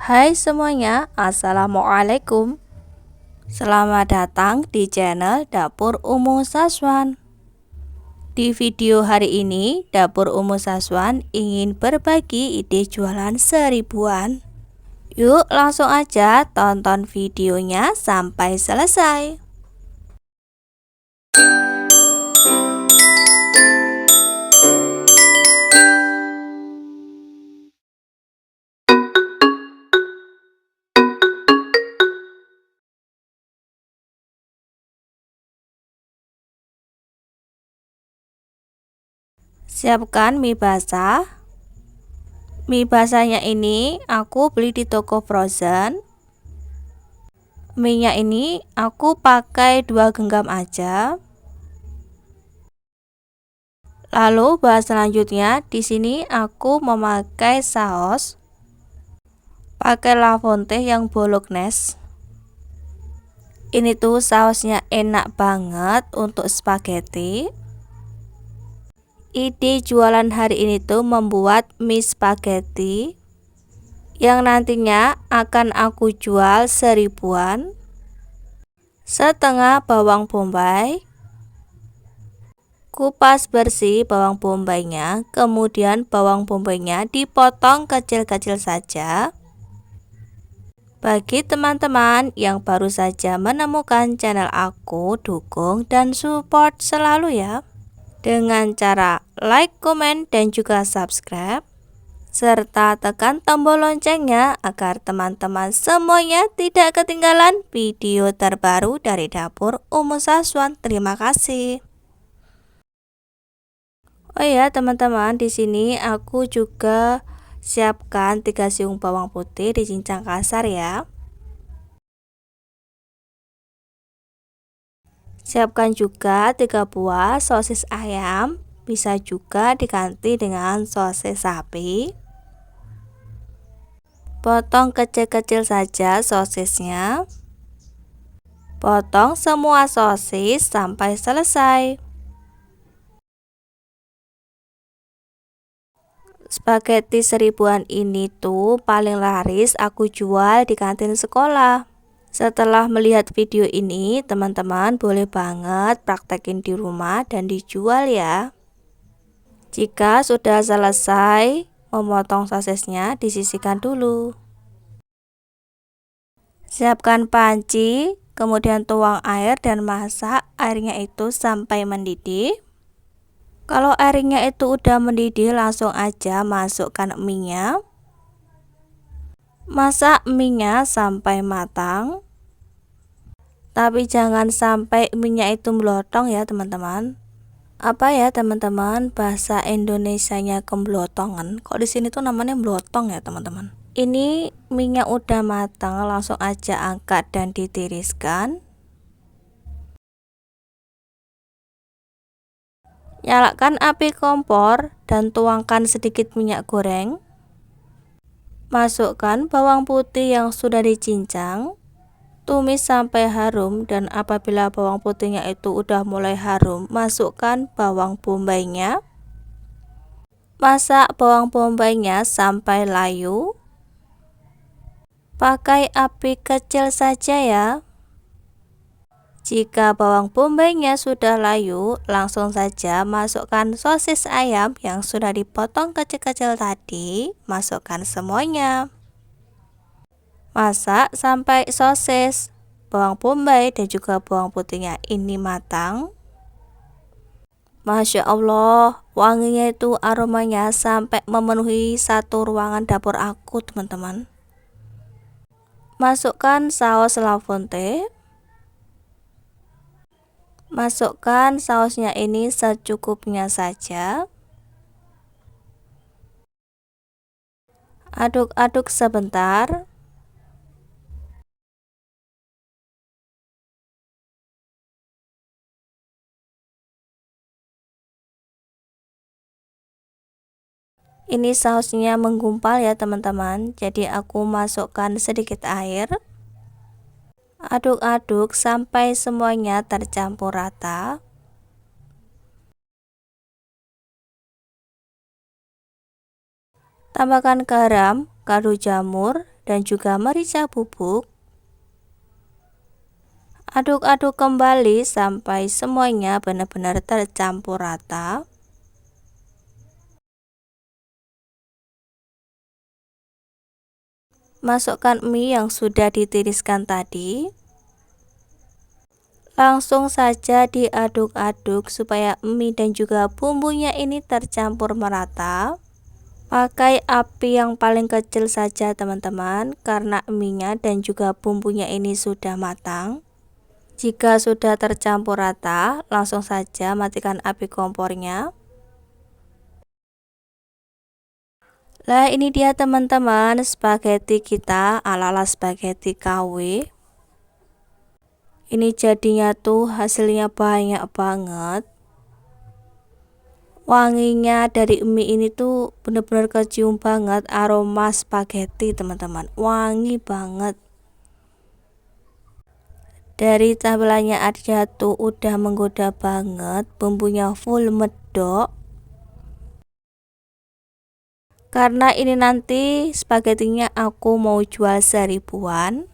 Hai semuanya, Assalamualaikum. Selamat datang di channel Dapur Umu Saswan. Di video hari ini, Dapur Umu Saswan ingin berbagi ide jualan seribuan. Yuk langsung aja tonton videonya sampai selesai. Siapkan mie basah. Mie basahnya ini aku beli di toko frozen. Mie-nya ini aku pakai 2 genggam aja. Lalu bahas selanjutnya, di sini aku memakai saus. Pakai La Fonte yang bolognese. Ini tuh sausnya enak banget untuk spaghetti. Ide jualan hari ini tuh membuat mie spaghetti yang nantinya akan aku jual seribuan. Setengah bawang bombay. Kupas bersih bawang bombaynya, kemudian bawang bombaynya dipotong kecil-kecil saja. Bagi teman-teman yang baru saja menemukan channel aku, dukung dan support selalu ya, dengan cara like, komen, dan juga subscribe, serta tekan tombol loncengnya agar teman-teman semuanya tidak ketinggalan video terbaru dari Dapur Umu Saswan. Terima kasih. Oh ya teman-teman, di sini aku juga siapkan 3 siung bawang putih dicincang kasar ya. Siapkan juga 3 buah sosis ayam, bisa juga diganti dengan sosis sapi. Potong kecil-kecil saja sosisnya. Potong semua sosis sampai selesai. Spaghetti seribuan ini tuh paling laris aku jual di kantin sekolah. Setelah melihat video ini, teman-teman boleh banget praktekin di rumah dan dijual ya. Jika sudah selesai memotong sosisnya, disisihkan dulu. Siapkan panci, kemudian tuang air dan masak airnya itu sampai mendidih. Kalau airnya itu udah mendidih, langsung aja masukkan mie-nya. Masak mie-nya sampai matang. Tapi jangan sampai mie-nya itu melotong ya teman-teman. Apa ya teman-teman, bahasa Indonesianya kemblotongan. Kok di sini tuh namanya melotong ya teman-teman. Ini mie-nya udah matang, langsung aja angkat dan ditiriskan. Nyalakan api kompor dan tuangkan sedikit minyak goreng. Masukkan bawang putih yang sudah dicincang. Tumis sampai harum, dan apabila bawang putihnya itu udah mulai harum, masukkan bawang bombaynya. Masak bawang bombaynya sampai layu. Pakai api kecil saja ya. Jika bawang bombaynya sudah layu, langsung saja masukkan sosis ayam yang sudah dipotong kecil-kecil tadi. Masukkan semuanya. Masak sampai sosis, bawang bombay, dan juga bawang putihnya ini matang. Masya Allah, wanginya itu aromanya sampai memenuhi satu ruangan dapur aku teman-teman. Masukkan saus La Fonte. Masukkan sausnya ini secukupnya saja. Aduk-aduk sebentar. Ini sausnya menggumpal ya teman-teman, jadi aku masukkan sedikit air. Aduk-aduk sampai semuanya tercampur rata. Tambahkan garam, kaldu jamur, dan juga merica bubuk. Aduk-aduk kembali sampai semuanya benar-benar tercampur rata. Masukkan mie yang sudah ditiriskan tadi. Langsung saja diaduk-aduk supaya mie dan juga bumbunya ini tercampur merata. Pakai api yang paling kecil saja teman-teman, karena mie-nya dan juga bumbunya ini sudah matang. Jika sudah tercampur rata, langsung saja matikan api kompornya. Nah, ini dia teman-teman spaghetti kita ala-ala spaghetti KW. Ini jadinya tuh hasilnya banyak banget. Wanginya dari mie ini tuh bener-bener kecium banget aroma spaghetti teman-teman, wangi banget. Dari tampilannya aja tuh udah menggoda banget, bumbunya full medok. Karena ini nanti spagettinya aku mau jual 1000-an,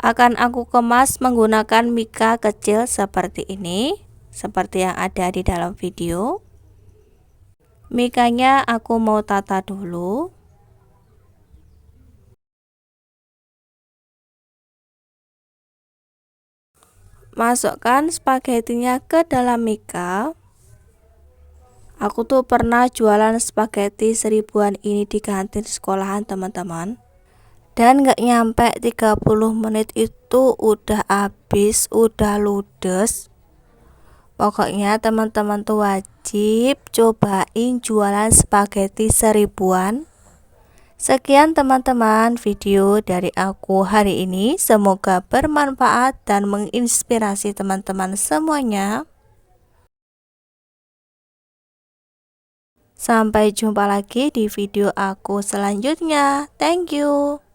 akan aku kemas menggunakan mika kecil seperti ini, seperti yang ada di dalam video. Mikanya aku mau tata dulu. Masukkan spagettinya ke dalam mika. Aku tuh pernah jualan spaghetti 1000-an ini di kantin sekolahan teman-teman. Dan gak nyampe 30 menit itu udah habis, udah ludes. Pokoknya teman-teman tuh wajib cobain jualan spaghetti 1000-an. Sekian teman-teman video dari aku hari ini, semoga bermanfaat dan menginspirasi teman-teman semuanya. Sampai jumpa lagi di video aku selanjutnya. Thank you.